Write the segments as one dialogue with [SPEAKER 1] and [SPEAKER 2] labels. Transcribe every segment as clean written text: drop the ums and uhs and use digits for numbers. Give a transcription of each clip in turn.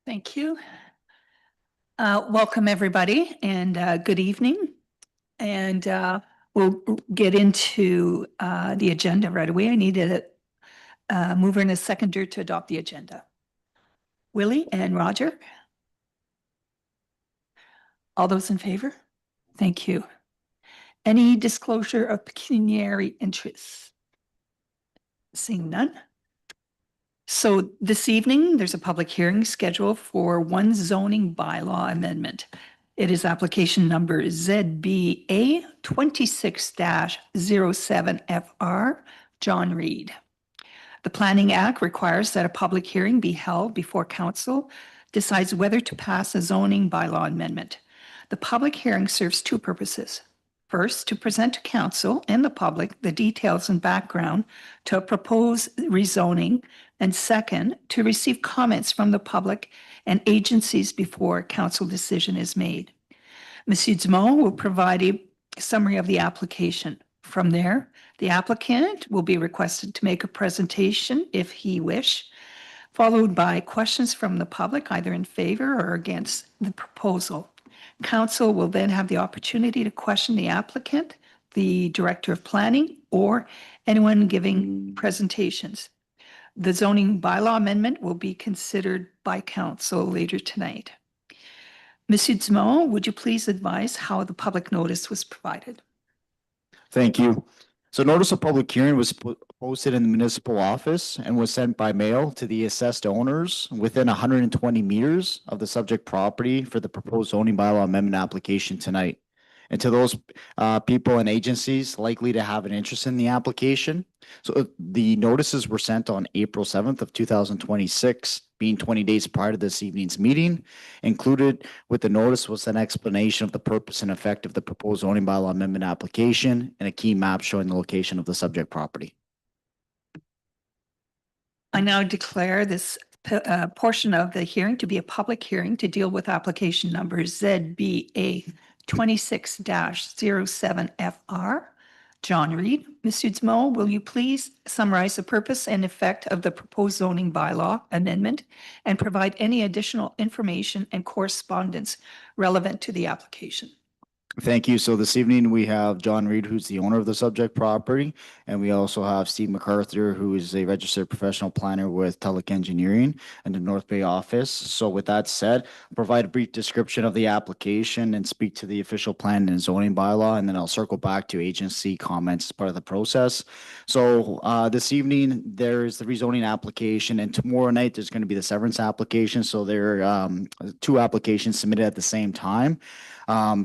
[SPEAKER 1] Thank you. Welcome, everybody, and good evening. And we'll get into the agenda right away. I need a mover and a seconder to adopt the agenda. Willie and Roger? All those in favor? Thank you. Any disclosure of pecuniary interests? Seeing none. So this evening, there's a public hearing scheduled for one zoning bylaw amendment. It is application number ZBA 26-07FR, John Reed. The Planning Act requires that a public hearing be held before council decides whether to pass a zoning bylaw amendment. The public hearing serves two purposes. First, to present to council and the public the details and background to a proposed rezoning, and second, to receive comments from the public and agencies before a council decision is made. Monsieur Dumont will provide a summary of the application. From there, the applicant will be requested to make a presentation if he wish, followed by questions from the public, either in favor or against the proposal. Council will then have the opportunity to question the applicant, the director of planning, or anyone giving presentations. The zoning bylaw amendment will be considered by council later tonight. Monsieur Dumont, would you please advise how the public notice was provided?
[SPEAKER 2] Thank you. So notice of public hearing was posted in the municipal office and was sent by mail to the assessed owners within 120 meters of the subject property for the proposed zoning bylaw amendment application tonight. And to those people and agencies likely to have an interest in the application. So the notices were sent on April 7th of 2026, being 20 days prior to this evening's meeting. Included with the notice was an explanation of the purpose and effect of the proposed zoning bylaw amendment application and a key map showing the location of the subject property.
[SPEAKER 1] I now declare this portion of the hearing to be a public hearing to deal with application number ZBA 26-07FR. John Reed. Monsieur Dumont, will you please summarize the purpose and effect of the proposed zoning bylaw amendment and provide any additional information and correspondence relevant to the application?
[SPEAKER 2] Thank you. So this evening we have John Reed, who's the owner of the subject property, and we also have Steve MacArthur, who is a registered professional planner with Telek Engineering and the North Bay office. So with that said, I'll provide a brief description of the application and speak to the official plan and zoning bylaw, and then I'll circle back to agency comments as part of the process. So this evening there is the rezoning application, and tomorrow night there's going to be the severance application. So there are two applications submitted at the same time.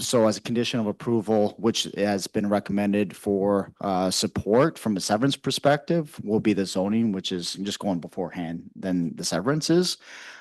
[SPEAKER 2] So as a condition of approval, which has been recommended for support from a severance perspective, will be the zoning, which is just going beforehand than the severance is.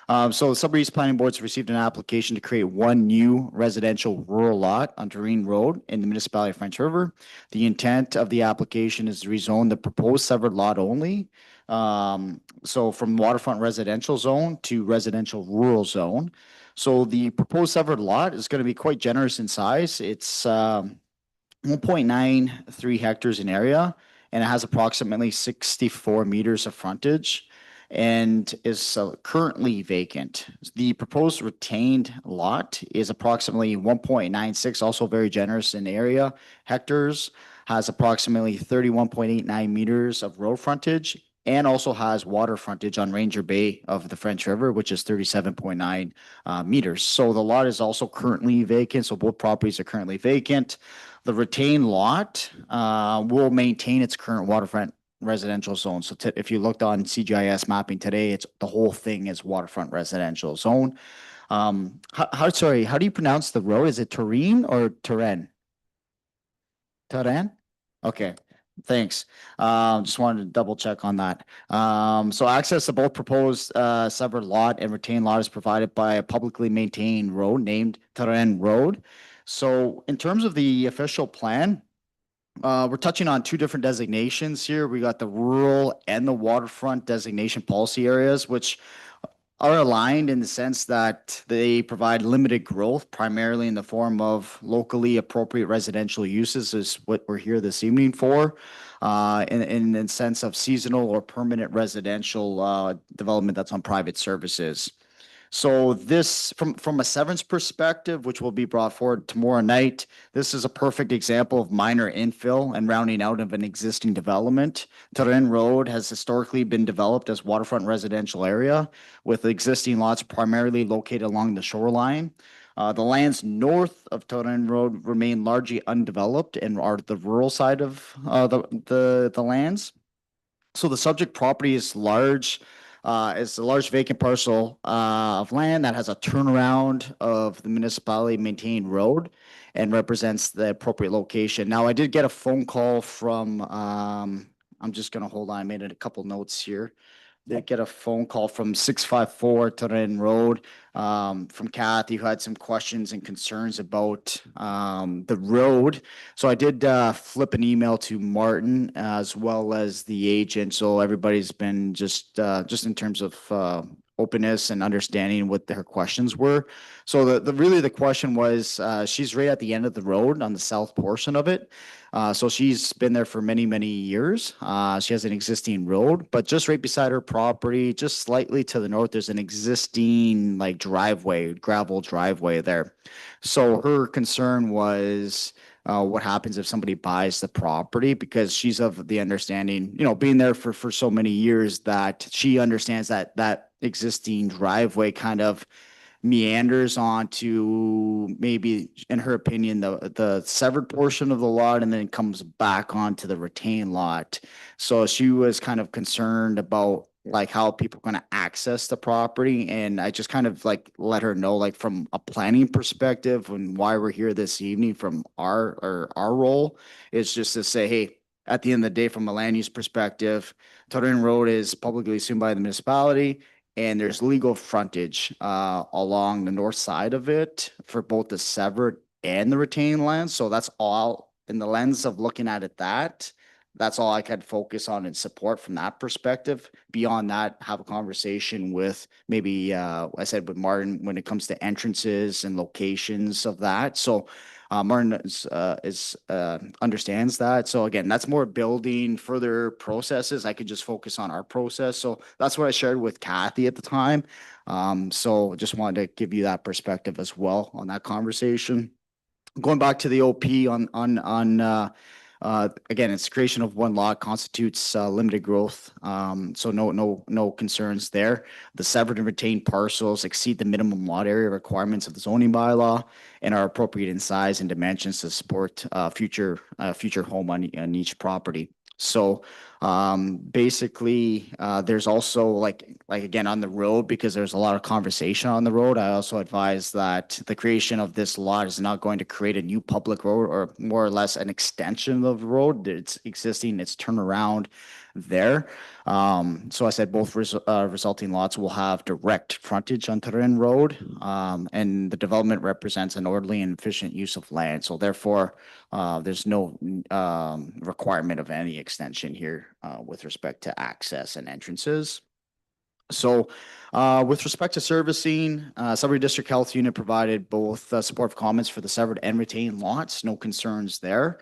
[SPEAKER 2] So the Sudbury East Planning Board's received an application to create one new residential rural lot on Doreen Road in the municipality of French River. The intent of the application is to rezone the proposed severed lot only. So from waterfront residential zone to residential rural zone. So the proposed severed lot is going to be quite generous in size. It's 1.93 hectares in area, and it has approximately 64 meters of frontage and is currently vacant. The proposed retained lot is approximately 1.96, also very generous in area, hectares, has approximately 31.89 meters of road frontage, and also has water frontage on Ranger Bay of the French River, which is 37.9 meters. So the lot is also currently vacant. So both properties are currently vacant. The retained lot will maintain its current waterfront residential zone. So if you looked on CGIS mapping today, it's the whole thing is waterfront residential zone. Sorry, how do you pronounce the road? Is it Tureen or Turen? Turen? Okay. Thanks. Just wanted to double check on that. So access to both proposed severed lot and retained lot is provided by a publicly maintained road named Terren Road. So in terms of the official plan, we're touching on two different designations here. We got the rural and the waterfront designation policy areas, which are aligned in the sense that they provide limited growth, primarily in the form of locally appropriate residential uses is what we're here this evening for, in the sense of seasonal or permanent residential development that's on private services. So this, from a severance perspective, which will be brought forward tomorrow night, this is a perfect example of minor infill and rounding out of an existing development. Turin Road has historically been developed as waterfront residential area, with existing lots primarily located along the shoreline. The lands north of Turin Road remain largely undeveloped and are the rural side of the lands. So the subject property is large. It's a large vacant parcel of land that has a turnaround of the municipality maintained road and represents the appropriate location. Now, I did get a phone call from, I'm just gonna hold on, I made a couple notes here. Did get a phone call from 654 Turin Road from Kathy, who had some questions and concerns about the road. So I did flip an email to Martin as well as the agent. So everybody's been just in terms of openness and understanding what her questions were. So the really the question was she's right at the end of the road on the south portion of it. So she's been there for many, many years. She has an existing road, but just right beside her property, just slightly to the north, there's an existing like driveway, gravel driveway there. So her concern was what happens if somebody buys the property, because she's of the understanding, being there for so many years, that she understands that that existing driveway kind of meanders onto, maybe in her opinion, the severed portion of the lot, and then comes back onto the retained lot. So she was kind of concerned about like how people are going to access the property, and I just kind of like let her know, like, from a planning perspective and why we're here this evening, from our role is just to say, hey, at the end of the day, from a land use perspective, Turin Road is publicly assumed by the municipality, and there's legal frontage along the north side of it for both the severed and the retained land. So that's all in the lens of looking at it. That's all I could focus on and support from that perspective. Beyond that, have a conversation with maybe I said with Martin when it comes to entrances and locations of that. So Martin understands that. So again, that's more building further processes. I could just focus on our process. So that's what I shared with Kathy at the time. So just wanted to give you that perspective as well on that conversation. Going back to the OP again, its creation of one lot constitutes limited growth. So no concerns there. The severed and retained parcels exceed the minimum lot area requirements of the zoning bylaw and are appropriate in size and dimensions to support future home on each property. So basically, there's also like again on the road, because there's a lot of conversation on the road. I also advise that the creation of this lot is not going to create a new public road, or more or less an extension of the road. It's existing, it's turnaround there. So I said both resulting lots will have direct frontage on Turin Road, and the development represents an orderly and efficient use of land. So therefore, there's no requirement of any extension here with respect to access and entrances. So with respect to servicing, Sudbury District Health Unit provided both supportive comments for the severed and retained lots. No concerns there.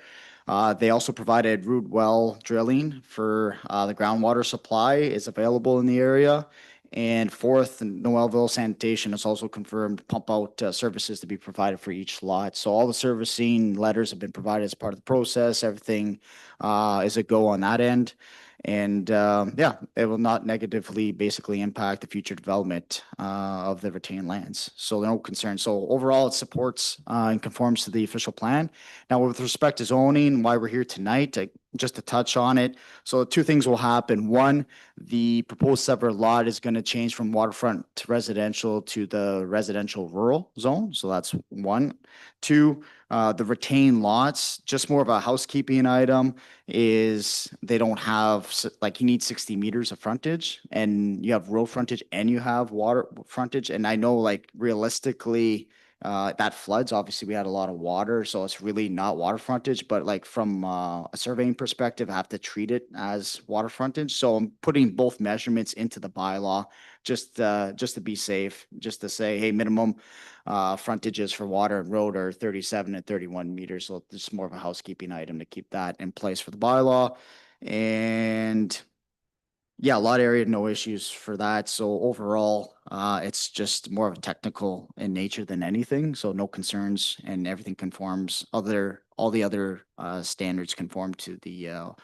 [SPEAKER 2] They also provided root well drilling for the groundwater supply is available in the area. And fourth, Noelville Sanitation has also confirmed pump out services to be provided for each lot. So all the servicing letters have been provided as part of the process. Everything is a go on that end. And yeah, it will not negatively basically impact the future development of the retained lands. So no concern. So overall, it supports and conforms to the official plan. Now, with respect to zoning, why we're here tonight, just to touch on it. So two things will happen. One, the proposed separate lot is going to change from waterfront to residential to the residential rural zone. So that's one. Two, the retained lots, just more of a housekeeping item, is they don't have, like, you need 60 meters of frontage, and you have road frontage and you have water frontage. And I know, like, realistically, that floods. Obviously, we had a lot of water, so it's really not water frontage. But like from a surveying perspective, I have to treat it as water frontage. So I'm putting both measurements into the bylaw just to be safe, just to say, hey, minimum frontages for water and road are 37 and 31 meters. So it's more of a housekeeping item to keep that in place for the bylaw. And Yeah, lot area, no issues for that. So overall, it's just more of a technical in nature than anything. So no concerns and everything conforms. All the other standards conform to the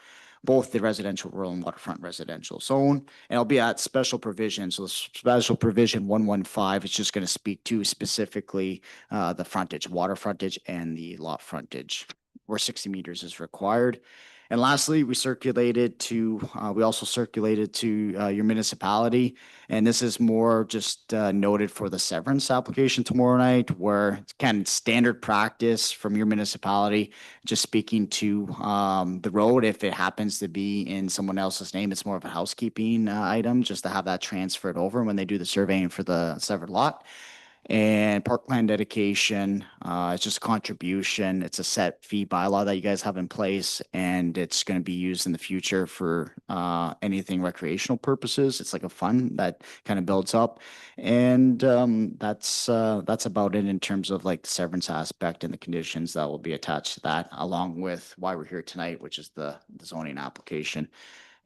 [SPEAKER 2] both the residential rural and waterfront residential zone. And it'll be at special provision. So special provision 115 is just going to speak to specifically the frontage, water frontage and the lot frontage, where 60 meters is required. And lastly, we also circulated to your municipality. And this is more just noted for the severance application tomorrow night, where it's kind of standard practice from your municipality, just speaking to the road. If it happens to be in someone else's name, it's more of a housekeeping item, just to have that transferred over when they do the surveying for the severed lot. And parkland dedication, it's just a contribution. It's a set fee bylaw that you guys have in place, and it's going to be used in the future for anything recreational purposes. It's like a fund that kind of builds up, and that's about it in terms of like the severance aspect and the conditions that will be attached to that, along with why we're here tonight, which is the zoning application.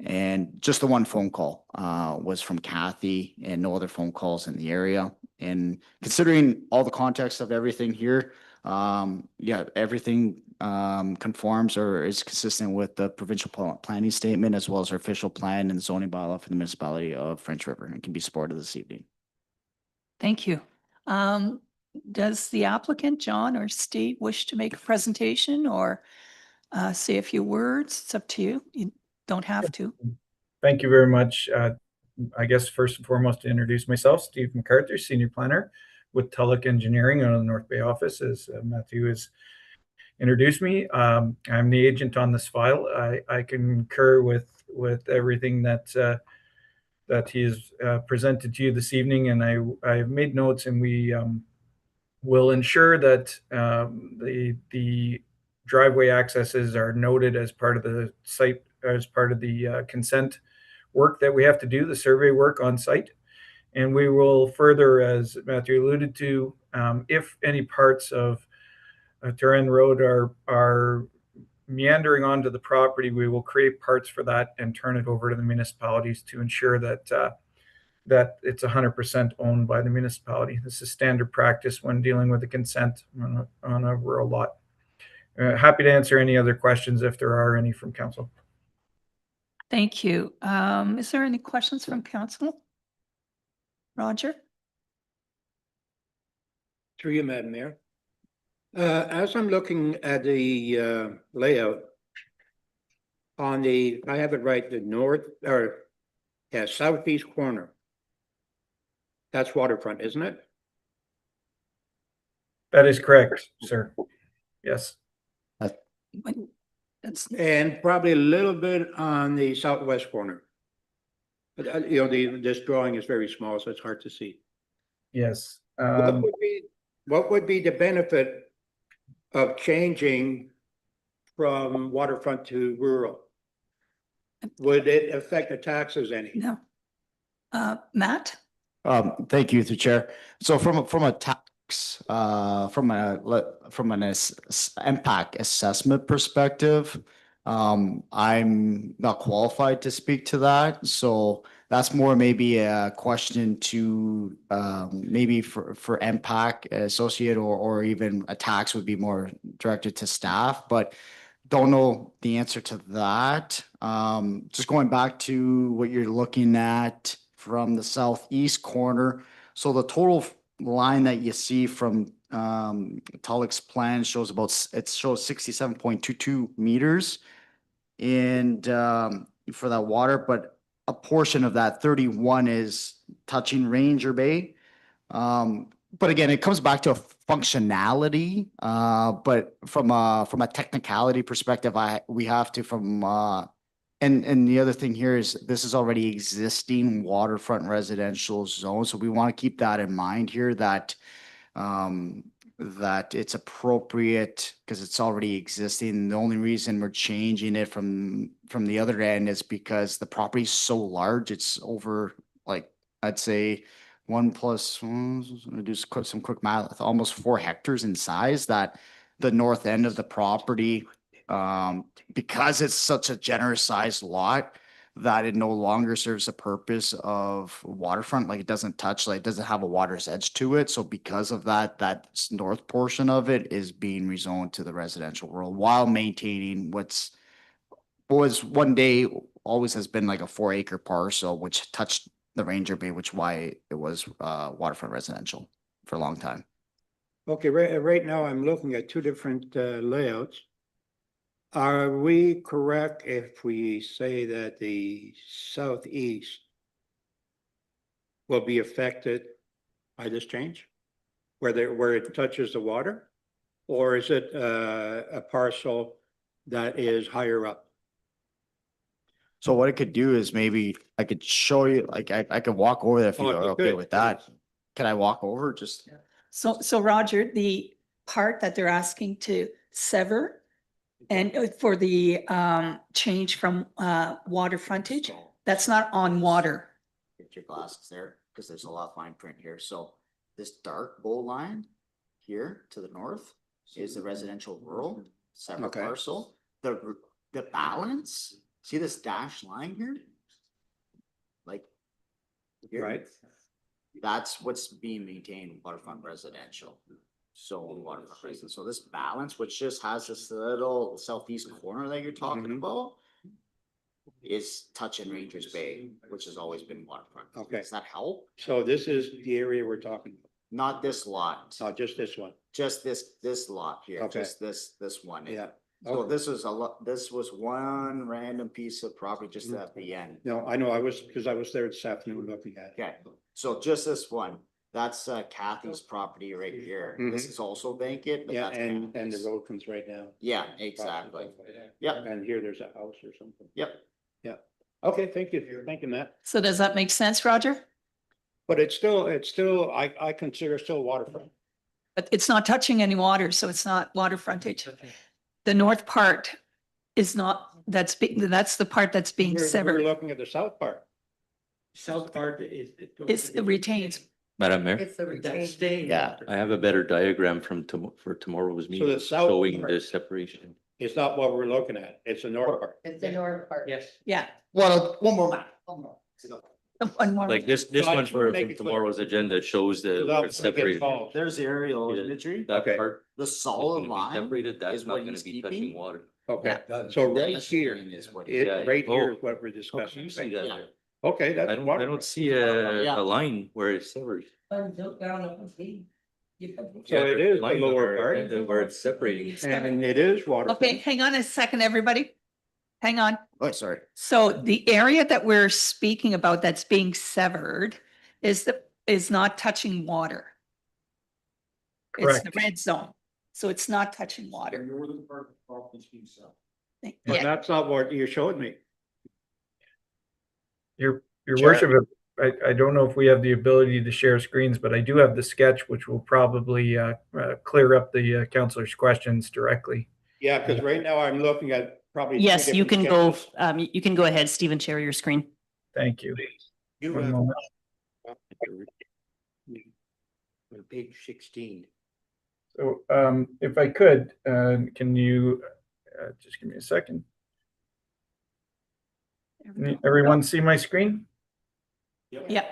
[SPEAKER 2] And just the one phone call was from Kathy, and no other phone calls in the area. And considering all the context of everything here, yeah, everything conforms or is consistent with the provincial planning statement, as well as our official plan and zoning bylaw for the municipality of French River, and can be supported this evening.
[SPEAKER 1] Thank you. Does the applicant, John or Steve, wish to make a presentation or say a few words? It's up to you. You don't have to.
[SPEAKER 3] Thank you very much. I guess first and foremost, to introduce myself, Steve MacArthur, Senior Planner with Tulloch Engineering out of the North Bay office, as Matthew has introduced me. I'm the agent on this file. I concur with everything that he's presented to you this evening, and I've made notes, and we will ensure that the driveway accesses are noted as part of the site, as part of the consent work that we have to do, the survey work on site. And we will further, as Matthew alluded to, if any parts of Turin Road are meandering onto the property, we will create parts for that and turn it over to the municipalities to ensure that that it's 100% owned by the municipality. This is standard practice when dealing with a consent on a rural lot. Happy to answer any other questions if there are any from council.
[SPEAKER 1] Thank you. Is there any questions from council? Roger?
[SPEAKER 4] Through you, Madam Mayor. As I'm looking at the layout on the, I have it right, the north or southeast corner. That's waterfront, isn't it?
[SPEAKER 3] That is correct, sir. Yes.
[SPEAKER 4] And probably a little bit on the southwest corner. But you know, this drawing is very small, so it's hard to see.
[SPEAKER 3] Yes.
[SPEAKER 4] What would be the benefit of changing from waterfront to rural? Would it affect the taxes any?
[SPEAKER 1] No. Matt?
[SPEAKER 2] Thank you, through Chair. So from a tax, from an impact assessment perspective, I'm not qualified to speak to that. So that's more maybe a question to maybe for impact associate or even a tax would be more directed to staff, but don't know the answer to that. Just going back to what you're looking at from the southeast corner. So the total line that you see from Tulloch's plan shows it shows 67.22 meters and for that water, but a portion of that 31 is touching Ranger Bay. But again, it comes back to a functionality. But from a technicality perspective, we have to and the other thing here is this is already existing waterfront residential zone, so we want to keep that in mind here that that it's appropriate because it's already existing. The only reason we're changing it from the other end is because the property is so large. It's over, like, I'd say do some quick math, almost 4 hectares in size, that the north end of the property, because it's such a generous sized lot, that it no longer serves the purpose of waterfront, like it doesn't touch, like it doesn't have a water's edge to it. So because of that, that north portion of it is being rezoned to the residential rural while maintaining was one day always has been like a 4 acre parcel, which touched the Ranger Bay, which why it was waterfront residential for a long time.
[SPEAKER 4] Okay, right now I'm looking at two different layouts. Are we correct if we say that the southeast will be affected by this change? Where it touches the water? Or is it a parcel that is higher up?
[SPEAKER 2] So what I could do is maybe I could show you, like I could walk over there if
[SPEAKER 4] Oh,
[SPEAKER 2] you
[SPEAKER 4] if
[SPEAKER 2] are
[SPEAKER 4] you
[SPEAKER 2] okay
[SPEAKER 4] could,
[SPEAKER 2] with that.
[SPEAKER 4] please.
[SPEAKER 2] Can I walk over? Just,
[SPEAKER 1] So Roger, the part that they're asking to sever and for the change from water frontage, that's not on water.
[SPEAKER 2] get your glasses there, because there's a lot of fine print here. So this dark bold line here to the north is the residential rural separate
[SPEAKER 4] Okay.
[SPEAKER 2] parcel. The balance, see this dashed line here? Like. here?
[SPEAKER 4] Right.
[SPEAKER 2] That's what's being maintained waterfront residential. So waterfront residential. So this balance, which just has this little southeast corner that you're talking
[SPEAKER 4] Mhm.
[SPEAKER 2] about, is touching Rangers Bay, which has always been waterfront.
[SPEAKER 4] Okay.
[SPEAKER 2] Does that help?
[SPEAKER 4] So this is the area we're talking about,
[SPEAKER 2] Not this lot,
[SPEAKER 4] not just this one.
[SPEAKER 2] just this lot here,
[SPEAKER 4] Okay.
[SPEAKER 2] just this one.
[SPEAKER 4] Yeah.
[SPEAKER 2] So
[SPEAKER 4] Okay.
[SPEAKER 2] this is this was one random piece of property just at the end.
[SPEAKER 4] No, I know, because I was there this afternoon looking at it.
[SPEAKER 2] Okay, so just this one, that's Kathy's property right here. This
[SPEAKER 4] Mhm.
[SPEAKER 2] is also vacant, but
[SPEAKER 4] Yeah,
[SPEAKER 2] that's
[SPEAKER 4] and the
[SPEAKER 2] Kathy's.
[SPEAKER 4] road comes right down.
[SPEAKER 2] Yeah, exactly. Yep.
[SPEAKER 4] And here there's a house or something.
[SPEAKER 2] Yep.
[SPEAKER 4] Yeah. Okay, thank you. Thank you, Matt.
[SPEAKER 1] So does that make sense, Roger?
[SPEAKER 4] But it's still, I consider still waterfront.
[SPEAKER 1] But it's not touching any water, so it's not water frontage. The north part is not, that's the part that's being
[SPEAKER 4] We're
[SPEAKER 1] severed.
[SPEAKER 4] looking at the south part.
[SPEAKER 5] South part is.
[SPEAKER 1] It retains.
[SPEAKER 5] Madam Mayor,
[SPEAKER 6] It's the
[SPEAKER 5] That's
[SPEAKER 6] retained.
[SPEAKER 5] staying.
[SPEAKER 2] Yeah.
[SPEAKER 5] I have a better diagram for tomorrow's meeting,
[SPEAKER 4] the south
[SPEAKER 5] showing
[SPEAKER 4] part-
[SPEAKER 5] the separation.
[SPEAKER 4] It's not what we're looking at. It's the north part.
[SPEAKER 6] It's the north part.
[SPEAKER 5] Yes.
[SPEAKER 1] Yeah.
[SPEAKER 2] Well, one more map.
[SPEAKER 1] One more.
[SPEAKER 5] Like this
[SPEAKER 4] So I
[SPEAKER 5] one
[SPEAKER 4] just wanna
[SPEAKER 5] for
[SPEAKER 4] make it clear.
[SPEAKER 5] tomorrow's agenda shows the,
[SPEAKER 4] Without
[SPEAKER 5] where it's
[SPEAKER 4] getting
[SPEAKER 5] separated.
[SPEAKER 4] involved.
[SPEAKER 2] There's the aerial
[SPEAKER 5] Yeah.
[SPEAKER 2] imagery.
[SPEAKER 5] That
[SPEAKER 4] Okay.
[SPEAKER 5] part
[SPEAKER 2] The
[SPEAKER 5] is
[SPEAKER 2] solid
[SPEAKER 5] gonna be
[SPEAKER 2] line
[SPEAKER 5] separated, that's
[SPEAKER 2] is
[SPEAKER 5] not
[SPEAKER 2] what
[SPEAKER 5] gonna
[SPEAKER 2] he's
[SPEAKER 5] be touching
[SPEAKER 2] keeping.
[SPEAKER 5] water.
[SPEAKER 4] Okay, so right
[SPEAKER 2] This
[SPEAKER 4] here,
[SPEAKER 2] line is what
[SPEAKER 4] it,
[SPEAKER 5] Yeah.
[SPEAKER 4] right here
[SPEAKER 5] Oh.
[SPEAKER 4] is what we're
[SPEAKER 5] How can
[SPEAKER 4] discussing.
[SPEAKER 5] you see that?
[SPEAKER 2] Yeah.
[SPEAKER 4] Okay, that's.
[SPEAKER 5] I don't
[SPEAKER 4] waterfront.
[SPEAKER 5] see
[SPEAKER 2] Yeah.
[SPEAKER 5] a line where it's severed.
[SPEAKER 4] So
[SPEAKER 5] Yeah,
[SPEAKER 4] it
[SPEAKER 5] there's
[SPEAKER 4] is the
[SPEAKER 5] lines
[SPEAKER 4] lower
[SPEAKER 5] where-
[SPEAKER 4] part,
[SPEAKER 5] Where it's separating.
[SPEAKER 4] and it is water.
[SPEAKER 1] Okay, hang on a second, everybody. Hang on.
[SPEAKER 2] Oh, sorry.
[SPEAKER 1] So the area that we're speaking about that's being severed is not touching water. It's the
[SPEAKER 3] Correct.
[SPEAKER 1] red zone. So it's not touching water.
[SPEAKER 4] But
[SPEAKER 1] Yeah,
[SPEAKER 4] that's not what you showed me.
[SPEAKER 3] Your
[SPEAKER 4] Chat.
[SPEAKER 3] worship, I don't know if we have the ability to share screens, but I do have the sketch, which will probably clear up the councilor's questions directly.
[SPEAKER 4] Yeah, because right now I'm looking at probably. three
[SPEAKER 7] Yes, you
[SPEAKER 4] different
[SPEAKER 7] can go,
[SPEAKER 4] sketches.
[SPEAKER 7] you can go ahead, Stephen, share your screen.
[SPEAKER 3] Thank you.
[SPEAKER 4] You
[SPEAKER 3] One
[SPEAKER 4] have
[SPEAKER 3] moment.
[SPEAKER 4] page 16.
[SPEAKER 3] So if I could, can you just give me a second? Can everyone see my screen?
[SPEAKER 1] yeah.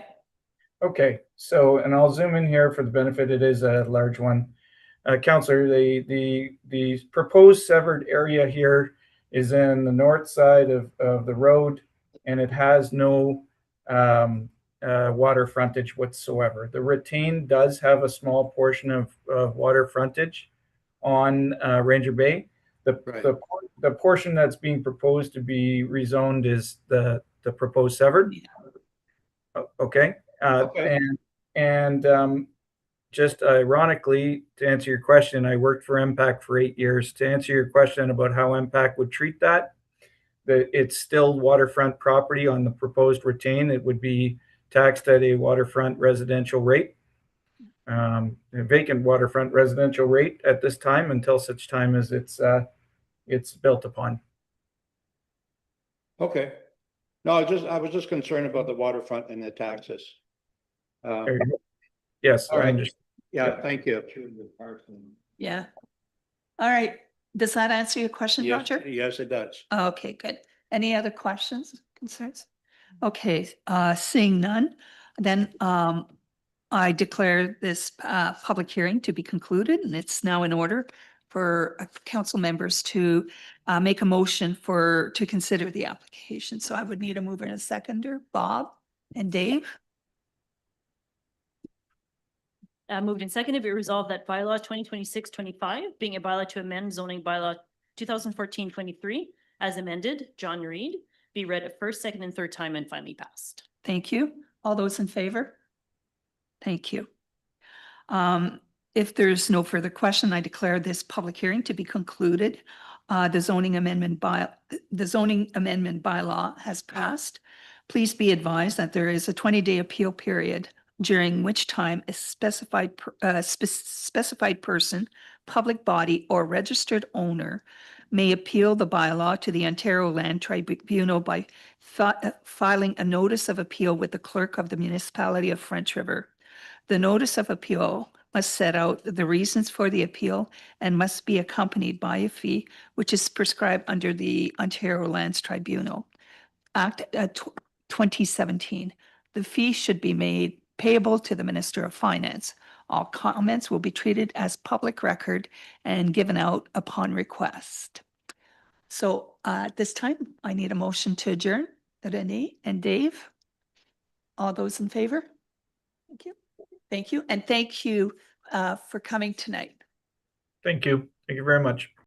[SPEAKER 3] Okay, so, and I'll zoom in here for the benefit, it is a large one. Counselor, the proposed severed area here is in the north side of the road, and it has no water frontage whatsoever. The retained does have a small portion of water frontage on Ranger Bay.
[SPEAKER 4] Right.
[SPEAKER 3] The portion that's being proposed to be rezoned is the proposed severed. Okay.
[SPEAKER 4] Okay.
[SPEAKER 3] And just ironically, to answer your question, I worked for MPAC for 8 years. To answer your question about how MPAC would treat that, it's still waterfront property on the proposed retain. It would be taxed at a waterfront residential rate, a vacant waterfront residential rate at this time until such time as it's built upon.
[SPEAKER 4] Okay. No, I was just concerned about the waterfront and the taxes.
[SPEAKER 3] There you go. Yes,
[SPEAKER 4] All
[SPEAKER 3] I
[SPEAKER 4] right.
[SPEAKER 3] understand.
[SPEAKER 4] Yeah, thank you.
[SPEAKER 1] Yeah. All right. Does that answer your question,
[SPEAKER 4] Yes,
[SPEAKER 1] Roger?
[SPEAKER 4] yes, it does.
[SPEAKER 1] Okay, good. Any other questions? concerns? Okay, seeing none, then I declare this public hearing to be concluded, and it's now in order for council members to make a motion to consider the application. So I would need a mover and a seconder, Bob and Dave.
[SPEAKER 7] Moved and seconded, be resolved that bylaw 2026-25, being a bylaw to amend zoning bylaw 2014-23, as amended, John Reed, be read a first, second, and third time and finally passed.
[SPEAKER 1] Thank you. All those in favor? Thank you. If there's no further question, I declare this public hearing to be concluded. The zoning amendment bylaw has passed. Please be advised that there is a 20-day appeal period during which time a specified person, public body, or registered owner may appeal the bylaw to the Ontario Land Tribunal by filing a notice of appeal with the clerk of the municipality of French River. The notice of appeal must set out the reasons for the appeal and must be accompanied by a fee, which is prescribed under the Ontario Lands Tribunal Act 2017. The fee should be made payable to the Minister of Finance. All comments will be treated as public record and given out upon request. So at this time, I need a motion to adjourn. Renee and Dave, all those in favor? Thank you. Thank you. And thank you for coming tonight.
[SPEAKER 3] Thank you. Thank you very much.